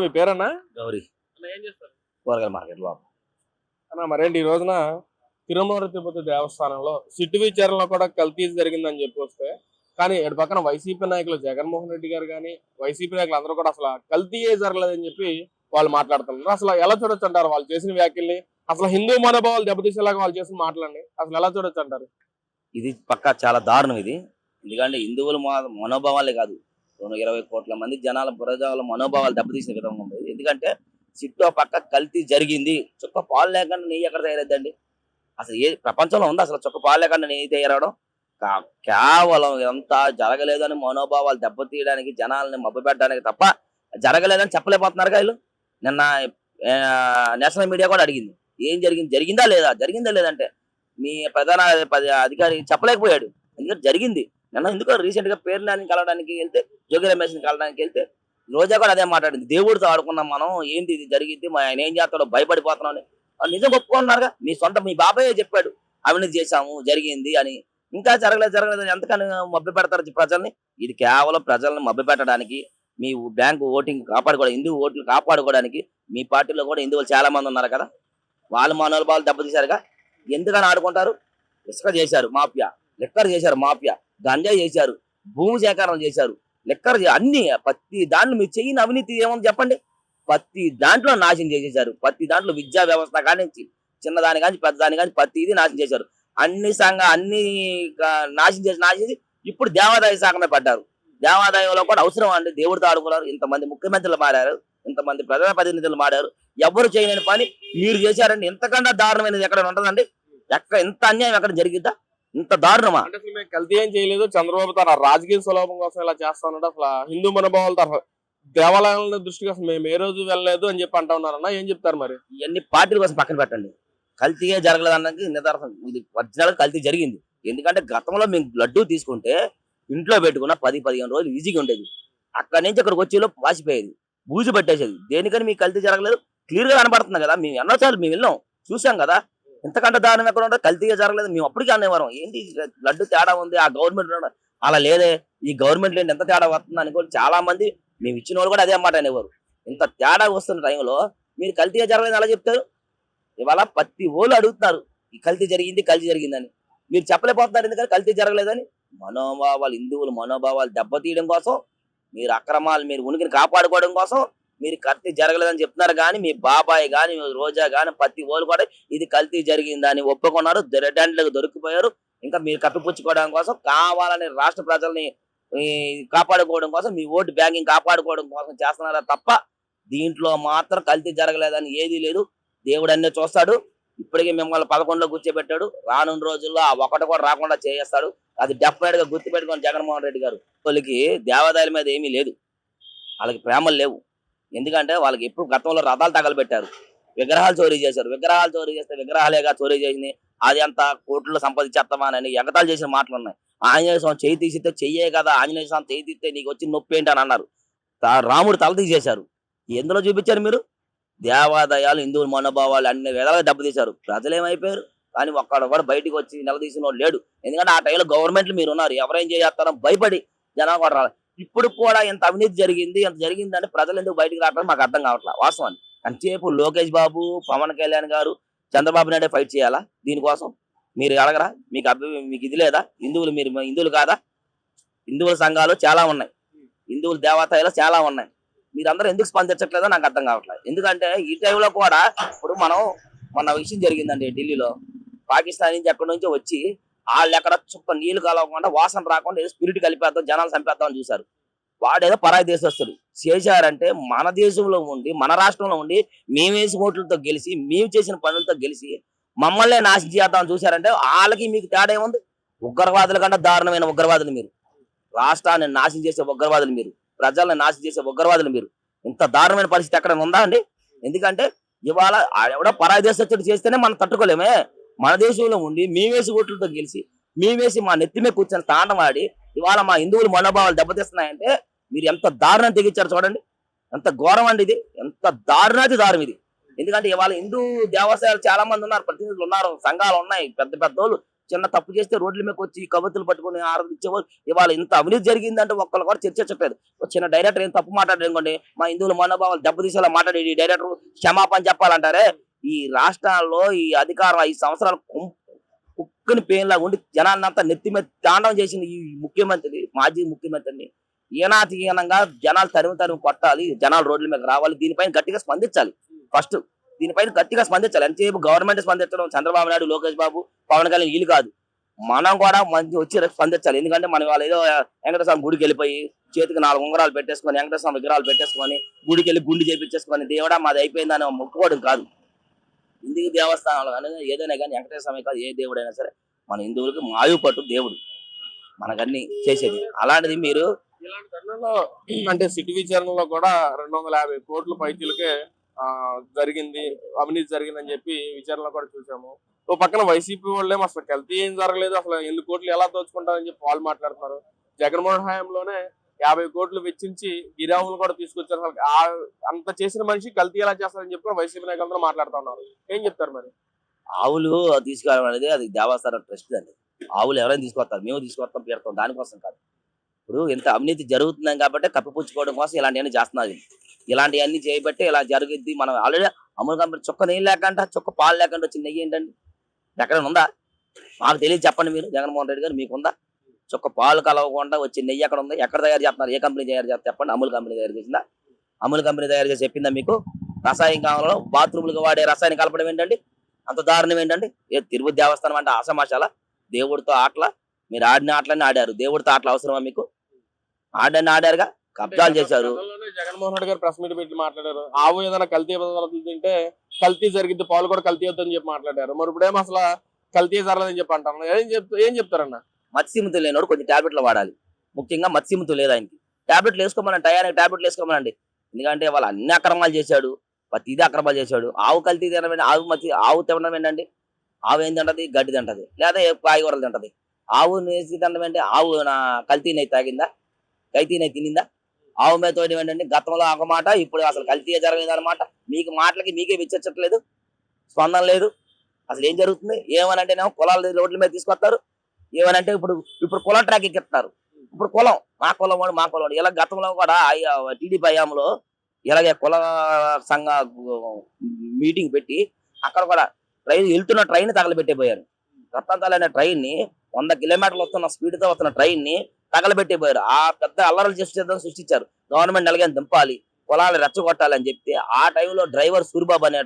మీ పేరన్నా? గౌరీ అన్న ఏం చేస్తారు? కూరగాయల మార్కెట్ బాబు. అన్న మరేంటి ఈ రోజున తిరుమల తిరుపతి దేవస్థానంలో సిట్టు విచారణలో కూడా కల్తీ జరిగిందని చెప్పి వస్తే, కానీ ఇటు పక్కన వైసీపీ నాయకులు జగన్మోహన్ రెడ్డి గారు కానీ వైసీపీ నాయకులు అందరూ కూడా అసలు కల్తీయే జరగలేదని చెప్పి వాళ్ళు మాట్లాడుతున్నారు. అసలు ఎలా చూడొచ్చు అంటారు వాళ్ళు చేసిన వ్యాఖ్యల్ని? అసలు హిందూ మనోభావాలు దెబ్బతీసేలాగా వాళ్ళు చేసిన మాటలండి అసలు ఎలా చూడొచ్చు అంటారు? ఇది పక్కా చాలా దారుణం ఇది. ఎందుకంటే హిందువుల మనోభావాలే కాదు, 20 కోట్ల మంది జనాల ప్రజల మనోభావాలు దెబ్బతీసిన విధంగా ఉంది. ఎందుకంటే సిట్టో పక్క కల్తీ జరిగింది, చుక్క పాలు లేకుండా నెయ్యి ఎక్కడ తయారైద్దండి? అసలు ఏ ప్రపంచంలో ఉంది అసలు చుక్క పాలు లేకుండా నెయ్యి తయారవడం? కేవలం ఎంత జరగలేదని మనోభావాలు దెబ్బతీయడానికి, జనాలని మభ్యపెట్టడానికి తప్ప జరగలేదని చెప్పలేకపోతున్నారు వీళ్ళు. నిన్న నేషనల్ మీడియా కూడా అడిగింది, ఏం జరిగింది, జరిగిందా లేదా, జరిగిందా లేదంటే మీ ప్రధాన అధికారి చెప్పలేకపోయాడు. ఎందుకంటే జరిగింది. నిన్న ఎందుకో రీసెంట్ గా పేరు నాని కలవడానికి వెళ్తే, జోగి రమేష్ కలవడానికి వెళ్తే రోజా కూడా అదే మాట్లాడింది, దేవుడితో ఆడుకున్నాం మనం, ఏంటి ఇది జరిగింది, ఆయన ఏం చేస్తాడో భయపడిపోతున్నాం అని. నిజం ఒప్పుకున్నారుగా, మీ బాబాయే చెప్పాడు అవినీతి చేశాము జరిగింది అని. ఇంకా జరగలేదు ఎంతకని మభ్య పెడతారు ప్రజల్ని? ఇది కేవలం ప్రజల్ని మభ్య పెట్టడానికి, మీ బ్యాంకు ఓటింగ్ కాపాడుకోవడానికి, హిందూ ఓట్లు కాపాడుకోవడానికి. మీ పార్టీలో కూడా హిందువులు చాలా మంది ఉన్నారు కదా, వాళ్ళ మనోభావాలు దెబ్బతీశారుగా. ఎందుకని ఆడుకుంటారు? ఇసుక చేశారు మాఫియా, లిక్కర్ చేశారు మాఫియా, గంజాయి చేశారు, భూమి సేకరణ చేశారు, లిక్కర్ అన్ని ప్రతి దాంట్లో మీరు చేయని అవినీతి ఏముంది చెప్పండి? ప్రతి దాంట్లో నాశనం చేసేశారు. ప్రతి దాంట్లో విద్యా వ్యవస్థ కానించి చిన్నదాని కానీ పెద్దదాని కానీ ప్రతి ఇది నాశనం చేశారు. అన్ని నాశనం చేసి ఇప్పుడు దేవాదాయ శాఖమే పడ్డారు. దేవాదాయంలో కూడా అవసరం అండి, దేవుడితో ఆడుకున్నారు. ఇంతమంది ముఖ్యమంత్రులు మారారు, ఇంతమంది ప్రజాప్రతినిధులు మారారు, ఎవరు చేయలేని పని మీరు చేశారండి. ఇంతకన్నా దారుణమైనది ఎక్కడ ఉంటుందండి? ఇంత అన్యాయం ఎక్కడ జరిగిద్దా? ఇంత దారుణమా? అంటే అసలు మేము కల్తీ ఏం చేయలేదు, చంద్రబాబు తన రాజకీయ సులభం కోసం ఇలా చేస్తానంటే అసలు హిందూ మనోభావాలు తన దేవాలయాల దృష్టికి అసలు మేము ఏ రోజు వెళ్ళలేదు అని చెప్పి అంటా ఉన్నారన్న, ఏం చెప్తారు మరి? ఇవన్నీ పార్టీల కోసం పక్కన పెట్టండి, కల్తీయే జరగలేదు అన్నది నిదర్శనం. ఇది ఒరిజినల్ కల్తీ జరిగింది. ఎందుకంటే గతంలో మేము లడ్డూ తీసుకుంటే ఇంట్లో పెట్టుకున్న 10-15 రోజులు ఈజీగా ఉండేది. అక్కడి నుంచి అక్కడికి వచ్చేలో వాసిపోయేది, బూజు పెట్టేసేది. దేనికని మీకు కల్తీ జరగలేదు? క్లియర్ గా కనబడుతుంది కదా, మేము ఎన్నోసార్లు మేము వెళ్ళాం చూసాం కదా. ఎంతకంటే దారుణం ఎక్కడ ఉండదు? కల్తీగా జరగలేదు. మేము అప్పటికే అనేవారం, ఏంటి లడ్డు తేడా ఉంది ఆ గవర్నమెంట్. అలా లేదే, ఈ గవర్నమెంట్ లేని ఎంత తేడా వస్తుంది అనుకోని చాలా మంది మేము ఇచ్చిన వాళ్ళు కూడా అదే మాట అనేవారు. ఇంత తేడా వస్తున్న టైంలో మీరు కల్తీగా జరగలేదు అలా చెప్తారు? ఇవాళ ప్రతి ఓళ్ళు అడుగుతున్నారు ఈ కల్తీ జరిగిందని. మీరు చెప్పలేకపోతున్నారు ఎందుకని కల్తీ జరగలేదని? మనోభావాలు, హిందువుల మనోభావాలు దెబ్బతీయడం కోసం, మీరు అక్రమాలు, మీరు ఉనికిని కాపాడుకోవడం కోసం మీరు కల్తీ జరగలేదని చెప్తున్నారు. కానీ మీ బాబాయ్ కానీ రోజా కానీ ప్రతి ఓళ్ళు కూడా ఇది కల్తీ జరిగిందని ఒప్పుకున్నారు, దొరడానికి దొరికిపోయారు. ఇంకా మీరు కప్పిపుచ్చుకోవడం కోసం, కావాలని రాష్ట్ర ప్రజల్ని కాపాడుకోవడం కోసం, మీ ఓటు బ్యాంకింగ్ కాపాడుకోవడం కోసం చేస్తున్నారా తప్ప దీంట్లో మాత్రం కల్తీ జరగలేదని ఏదీ లేదు. దేవుడు అన్నీ చూస్తాడు. ఇప్పటికే మిమ్మల్ని 11లో కూర్చోబెట్టాడు, రానున్న రోజుల్లో ఆ ఒకటి కూడా రాకుండా చేస్తాడు. అది డెఫినెట్ గా గుర్తుపెట్టుకోండి జగన్మోహన్ రెడ్డి గారు. వాళ్ళకి దేవాదాయాల మీద ఏమీ లేదు, వాళ్ళకి ప్రేమలు లేవు. ఎందుకంటే వాళ్ళకి ఎప్పుడు గతంలో రథాలు తగలబెట్టారు, విగ్రహాలు చోరీ చేశారు. విగ్రహాలు చోరీ చేస్తే విగ్రహాలేగా చోరీ చేసింది, అది అంత కోట్లు సంపాదించేస్తామా అని ఎగతాలు చేసిన మాటలు ఉన్నాయి. ఆంజనేయ స్వామి చేయి తీసితే చెయ్యే కదా, ఆంజనేయ స్వామి చేయి తీస్తే నీకు వచ్చి నొప్పి ఏంటి అని అన్నారు. రాముడు తల తీసేశారు. ఎందులో చూపించారు మీరు? దేవాదాయాలు, హిందువుల మనోభావాలు అన్ని విధాలుగా దెబ్బతీశారు. ప్రజలు ఏమైపోయారు? కానీ ఒక్కడ కూడా బయటకు వచ్చి నిలదీసిన వాడు లేడు. ఎందుకంటే ఆ టైంలో గవర్నమెంట్లు మీరు ఉన్నారు, ఎవరేం చేస్తారో భయపడి జనాలు కూడా రాలేదు. ఇప్పుడు కూడా ఇంత అవినీతి జరిగింది, ఎంత జరిగిందంటే ప్రజలు ఎందుకు బయటకు రావట్లేదు మాకు అర్థం కావట్లేదు వాస్తవాన్ని. అంతసేపు లోకేష్ బాబు, పవన్ కళ్యాణ్ గారు, చంద్రబాబు నాయుడు ఫైట్ చేయాలా దీనికోసం? మీరు అడగరా? మీకు ఇది లేదా? మీరు హిందువులు కాదా? హిందువుల సంఘాలు చాలా ఉన్నాయి, హిందువుల దేవాలయాలు చాలా ఉన్నాయి. మీరందరూ ఎందుకు స్పందించట్లేదో నాకు అర్థం కావట్లేదు. ఎందుకంటే ఈ టైంలో కూడా ఇప్పుడు మొన్న విషయం జరిగిందండి ఢిల్లీలో. పాకిస్తాన్ నుంచి ఎక్కడి నుంచో వచ్చి వాళ్ళు ఎక్కడ చుక్క నీళ్లు కలవకుండా, వాసన రాకుండా ఏదో స్పిరిట్ కలిపేద్దాం, జనాలు చంపేద్దామని చూశారు. వాడేదో పరాయి దేశస్తుడు చేశారంటే, మన దేశంలో ఉండి, మన రాష్ట్రంలో ఉండి, మేమేసి ఓట్లతో గెలిచి, మేము చేసిన పనులతో గెలిచి మమ్మల్ని నాశనం చేద్దామని చూశారంటే వాళ్ళకి మీకు తేడా ఏముంది? ఉగ్రవాదుల కంటే దారుణమైన ఉగ్రవాదులు మీరు, రాష్ట్రాన్ని నాశనం చేసే ఉగ్రవాదులు మీరు, ప్రజల్ని నాశనం చేసే ఉగ్రవాదులు మీరు. ఇంత దారుణమైన పరిస్థితి ఎక్కడ ఉందా అండి? ఎందుకంటే ఇవాళ ఎవడో పరాయి దేశస్తుడు చేస్తేనే మనం తట్టుకోలేమే. మన దేశంలో ఉండి మేమేసి ఓట్లతో గెలిచి, మేమేసి మా నెత్తిమే కూర్చొని తాండం ఆడి ఇవాళ మా హిందువుల మనోభావాలు దెబ్బతీస్తున్నాయంటే మీరు ఎంత దారుణం తెగించారు చూడండి. ఎంత ఘోరం అండి ఇది, ఎంత దారుణాది దారుణం ఇది. ఎందుకంటే ఇవాళ హిందూ దేవాలయాలు చాలా మంది ఉన్నారు, ప్రతినిధులు ఉన్నారు, సంఘాలు ఉన్నాయి, పెద్ద పెద్దోళ్ళు చిన్న తప్పు చేస్తే రోడ్ల మీదకి వచ్చి కబతులు పట్టుకుని ఆరాధించేవాళ్ళు. ఇవాళ ఇంత అవినీతి జరిగిందంటే ఒక్కళ్ళు కూడా చర్చించట్లేదు. ఒక చిన్న డైరెక్టర్ ఏం తప్పు మాట్లాడారు అనుకోండి, మా హిందువుల మనోభావాలు దెబ్బతీసేలా మాట్లాడేది ఈ డైరెక్టర్ క్షమాపణ చెప్పాలంటారే. ఈ రాష్ట్రాల్లో ఈ అధికారం 5 సంవత్సరాలు కుక్కని పేన్లా ఉండి జనాన్నంతా నెత్తి మీద తాండవం చేసిన ఈ ముఖ్యమంత్రి, మాజీ ముఖ్యమంత్రిని ఈనాతీనంగా జనాలు తరిమి కొట్టాలి, జనాలు రోడ్ల మీద రావాలి. దీనిపైన గట్టిగా స్పందించాలి. ఫస్ట్ దీనిపైన గట్టిగా స్పందించాలి. ఎంతసేపు గవర్నమెంట్ స్పందించడం, చంద్రబాబు నాయుడు, లోకేష్ బాబు, పవన్ కళ్యాణ్ వీళ్ళు కాదు, మనం కూడా మంచి వచ్చి స్పందించాలి. ఎందుకంటే మనం వాళ్ళు ఏదో వెంకటేశ్వర స్వామి గుడికి వెళ్ళిపోయి చేతికి 4 ఉంగరాలు పెట్టేసుకొని, వెంకటేశ్వర స్వామి విగ్రహాలు పెట్టేసుకొని, గుడికి వెళ్ళి గుండి చేపించేసుకొని దేవుడా మాది అయిపోయిందని మొక్కుకోవడం కాదు. హిందూ దేవస్థానాలు కానీ ఏదైనా కానీ వెంకటేశ్వర స్వామి కాదు, ఏ దేవుడైనా సరే మన హిందువులకు మాయు పట్టు దేవుడు మనకన్నీ చేసేది. అలాంటిది మీరు ఇలాంటి తరుణంలో అంటే సిటీ విచారణలో కూడా 250 కోట్ల పైచీలకే జరిగింది, అవినీతి జరిగిందని చెప్పి విచారణలో కూడా చూసాము. ఓ పక్కన వైసీపీ వాళ్ళేమో అసలు కల్తీ ఏం జరగలేదు, అసలు 8 కోట్లు ఎలా దోచుకుంటారని చెప్పి వాళ్ళు మాట్లాడుతున్నారు. జగన్మోహన్ హయాంలోనే 50 కోట్లు వెచ్చించి గిరాములు కూడా తీసుకొచ్చారు. అసలు అంత చేసిన మనిషి కల్తీ ఎలా చేస్తారని చెప్పి వైసీపీ నాయకులందరూ మాట్లాడుతున్నారు. ఏం చెప్తారు మరి? ఆవులు తీసుకురావడం అనేది అది దేవస్థానం ట్రస్ట్ అండి. ఆవులు ఎవరైనా తీసుకొస్తారు, మేము తీసుకొస్తాం, పెడతాం, దానికోసం కాదు. ఇప్పుడు ఇంత అవినీతి జరుగుతున్నాం కాబట్టి కప్పిపుచ్చుకోవడం కోసం ఇలాంటివన్నీ చేస్తున్నది. ఇలాంటివన్నీ చేయబట్టి ఇలా జరుగుద్ది. మనం ఆల్రెడీ అమూల్ కంపెనీ చుక్క నెయ్యి లేకుండా, చుక్క పాలు లేకుండా వచ్చిన నెయ్యి ఏంటండి? ఎక్కడైనా ఉందా? మాకు తెలియదు, చెప్పండి మీరు. జగన్మోహన్ రెడ్డి గారు మీకుందా? చుక్క పాలు కలవకుండా వచ్చే నెయ్యి ఎక్కడ ఉంది? ఎక్కడ తయారు చేస్తున్నారు? ఏ కంపెనీ తయారు చేస్తారు చెప్పండి? అమూల్ కంపెనీ తయారు చేసిందా? అమూల్ కంపెనీ తయారు చేసి చెప్పిందా మీకు? రసాయనికంలో బాత్రూములకు వాడే రసాయనం కలపడం ఏంటండి? అంత దారుణం ఏంటండి? ఏ తిరుపతి దేవస్థానం అంటే ఆసమాషాల? దేవుడితో ఆటల? మీరు ఆడిన ఆటలన్నీ ఆడారు. దేవుడితో ఆటలు అవసరమా మీకు? ఆడారుగా, కబ్జాలు చేశారు. జగన్మోహన్ రెడ్డి గారు ప్రెస్ మీట్ పెట్టి మాట్లాడారు. ఆవు ఏదైనా కల్తీ పదార్థాలు తింటే కల్తీ జరిగింది, పాలు కూడా కల్తీ అవుతుందని చెప్పి మాట్లాడారు. మరి ఇప్పుడేమో అసలు కల్తీ జరగదని చెప్పి అంటారు. ఏం చెప్తారన్న? మత్స్యమితు లేనివాడు కొంచెం టాబ్లెట్లు వాడాలి. ముఖ్యంగా మత్స్యమితు లేదు ఆయనకి. టాబ్లెట్లు వేసుకోమనండి, టయానికి టాబ్లెట్లు వేసుకోమనండి. ఎందుకంటే వాళ్ళు అన్ని అక్రమాలు చేశాడు, ప్రతిదీ అక్రమాలు చేశాడు. ఆవు కల్తీ తినడం, ఆవు తినడం ఏంటండి? ఆవు ఏం తింటది? గడ్డి తింటది, లేదా కాయగూరలు తింటది. ఆవు నేసి తినడం ఏంటి? ఆవు కల్తీ నెయ్యి తాగిందా? కల్తీ నెయ్యి తినిందా? ఆవు మీద తోటి ఏంటంటే గతంలో ఒక మాట, ఇప్పుడు అసలు కల్తీ జరగలేదు అనమాట. మీకు మాటలకి మీకే విచ్చట్లేదు, స్పందన లేదు. అసలు ఏం జరుగుతుంది? ఏమనంటేనేమో కులాలు రోడ్ల మీద తీసుకొస్తారు. ఏమనంటే ఇప్పుడు కులం ట్రాక్ ఎక్కిస్తున్నారు. ఇప్పుడు కులం మా కులం వాడు, మా కులం వాడు. ఇలా గతంలో కూడా టీడీపీ హయాంలో ఇలాగే కుల సంఘ మీటింగ్ పెట్టి అక్కడ కూడా వెళ్తున్న ట్రైన్ తగలబెట్టిపోయారు. రత్నాలనే ట్రైన్ ని 100 కిలోమీటర్లు వస్తున్న స్పీడ్ తో వస్తున్న ట్రైన్ ని తగలబెట్టిపోయారు. ఆ పెద్ద అల్లర్లు సృష్టించారు. గవర్నమెంట్ ఎలాగైనా దింపాలి, కులాలు రెచ్చగొట్టాలి అని చెప్తే ఆ టైంలో డ్రైవర్ సూరిబాబు అనే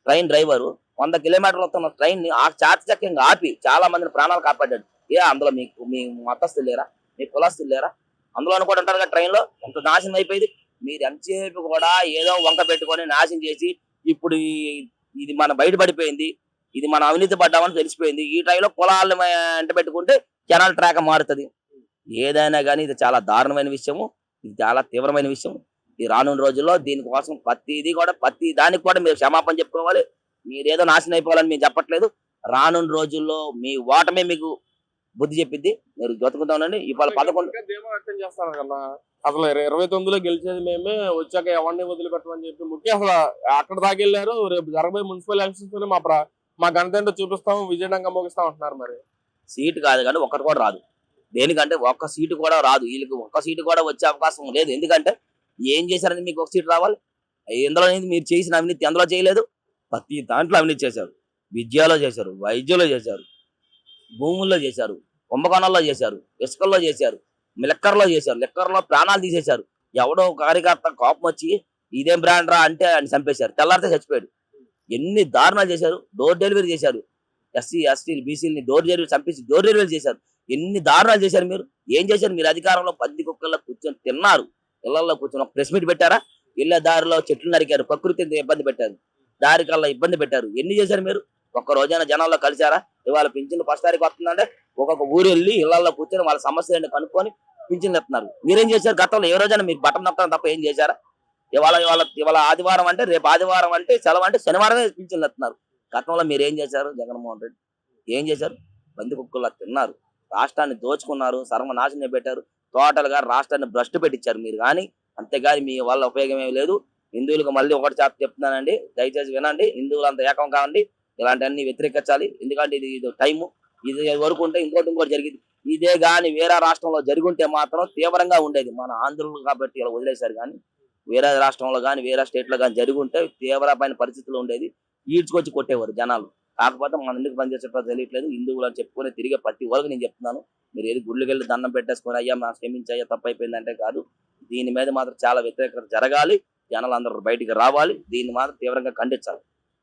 ట్రైన్ డ్రైవరు 100 కిలోమీటర్లు వస్తున్న ట్రైన్ ని ఆ చాకచక్యంగా ఆపి చాలా మందిని ప్రాణాలు కాపాడాడు. అందులో మీ మతస్థులు లేరా? మీ కులస్తులు లేరా? అందులో కూడా ఉంటారు కదా ట్రైన్ లో. ఎంత నాశనం అయిపోయింది. మీరు ఎంతసేపు కూడా ఏదో వంక పెట్టుకొని నాశనం చేసి ఇప్పుడు ఇది మన బయటపడిపోయింది, ఇది మన అవినీతి పడ్డామని తెలిసిపోయింది. ఈ టైంలో కులాలను వెంట పెట్టుకుంటే జనాల ట్రాక్ మారుతుంది. ఏదైనా కానీ ఇది చాలా దారుణమైన విషయము, ఇది చాలా తీవ్రమైన విషయం. ఈ రానున్న రోజుల్లో దీనికోసం ప్రతి దానికి కూడా మీరు క్షమాపణ చెప్పుకోవాలి. మీరేదో నాశనం అయిపోవాలని మేము చెప్పట్లేదు. రానున్న రోజుల్లో మీ ఓటమే మీకు బుద్ధి చెప్పిద్ది. మీరు బతుకుతా ఉండండి. ఇవాళ 11 వ్యక్తం చేస్తాను కన్నా అసలు 29లో గెలిచేది మేమే, వచ్చాక ఎవరిని వదిలిపెట్టమని చెప్పి ముఖ్యం అసలు అక్కడ దాకా వెళ్ళారు. రేపు జరగబోయే మున్సిపల్ ఎలక్షన్స్ మా గణతంత్ర చూపిస్తాము, విజయనగరం ముగిస్తాం అంటున్నారు. మరి సీటు కాదు కానీ ఒక్కటి కూడా రాదు. దేనికంటే ఒక్క సీటు కూడా రాదు. వీళ్ళకి ఒక్క సీటు కూడా వచ్చే అవకాశం లేదు. ఎందుకంటే ఏం చేశారని మీకు ఒక సీటు రావాలి? ఎందులో మీరు చేసిన అవినీతి ఎందులో చేయలేదు? ప్రతి దాంట్లో అవినీతి చేశారు. విద్యలో చేశారు, వైద్యంలో చేశారు, భూముల్లో చేశారు, కుంభకోణాల్లో చేశారు, ఇసుకల్లో చేశారు, లెక్కర్లో చేశారు, లెక్కర్లో ప్రాణాలు తీసేశారు. ఎవడో కార్యకర్త కోపం వచ్చి ఇదేం బ్రాండ్ రా అంటే ఆయన చంపేశారు, తెల్లారితే చచ్చిపోయాడు. ఎన్ని దారుణాలు చేశారు. డోర్ డెలివరీ చేశారు. ఎస్సీ ఎస్టీలు బీసీలని డోర్ డెలివరీ చంపేసి డోర్ డెలివరీ చేశారు. ఎన్ని దారుణాలు చేశారు. మీరు ఏం చేశారు? మీరు అధికారంలో 10 కుక్కల్లో కూర్చొని తిన్నారు. ఇళ్లలో కూర్చొని ఒక ప్రెస్ మీట్ పెట్టారా? ఇళ్ల దారిలో చెట్లు నరికారు, ప్రకృతిని ఇబ్బంది పెట్టారు, దారి కల్లా ఇబ్బంది పెట్టారు. ఎన్ని చేశారు మీరు? ఒక్క రోజైనా జనాల్లో కలిశారా? ఇవాళ పింఛన్లు 1వ తారీఖు వస్తుందంటే ఒక్కొక్క ఊరు వెళ్ళి ఇళ్లలో కూర్చొని వాళ్ళ సమస్యలు కనుక్కొని పింఛన్లు ఎత్తున్నారు. మీరేం చేశారు? గతంలో ఏ రోజైనా మీరు బటన్ నొక్కడం తప్ప ఏం చేశారా? ఇవాళ ఆదివారం అంటే రేపు ఆదివారం అంటే సెలవు అంటే శనివారమే పింఛన్లు ఎత్తున్నారు. గతంలో మీరు ఏం చేశారు? జగన్మోహన్ రెడ్డి ఏం చేశారు? బంది కుక్కల్లా తిన్నారు, రాష్ట్రాన్ని దోచుకున్నారు, సర్వనాశనం పెట్టారు. టోటల్ గా రాష్ట్రాన్ని భ్రష్టు పెట్టించారు మీరు. కానీ అంతేగాని మీ వల్ల ఉపయోగం ఏమి లేదు. హిందువులకు మళ్ళీ ఒకటి చెప్తున్నానండి, దయచేసి వినండి. హిందువులంతా ఏకం కావండి. ఇలాంటివన్నీ వ్యతిరేకించాలి. ఎందుకంటే ఇది టైము. ఇది వరకు ఉంటే ఇంకోటి జరిగింది. ఇదే గాని వేరే రాష్ట్రంలో జరుగుంటే మాత్రం తీవ్రంగా ఉండేది. మన ఆంధ్రులు కాబట్టి ఇలా వదిలేశారు కానీ వేరే రాష్ట్రంలో కానీ వేరే స్టేట్ లో కానీ జరుగుంటే తీవ్రమైన పరిస్థితులు ఉండేది. ఈడ్చుకొచ్చి కొట్టేవారు జనాలు. కాకపోతే మన ఎందుకు పనిచేసేటో తెలియట్లేదు. హిందువులు అని చెప్పుకొని తిరిగే ప్రతి వాళ్ళకి నేను చెప్తున్నాను, మీరు ఏది గుళ్ళకి వెళ్ళి దండం పెట్టేసుకొని అయ్యా మా క్షమించయ్యా తప్పైపోయిందంటే కాదు. దీని మీద మాత్రం చాలా వ్యతిరేకత జరగాలి. జనాలు అందరూ బయటికి రావాలి. దీన్ని మాత్రం తీవ్రంగా ఖండించాలి.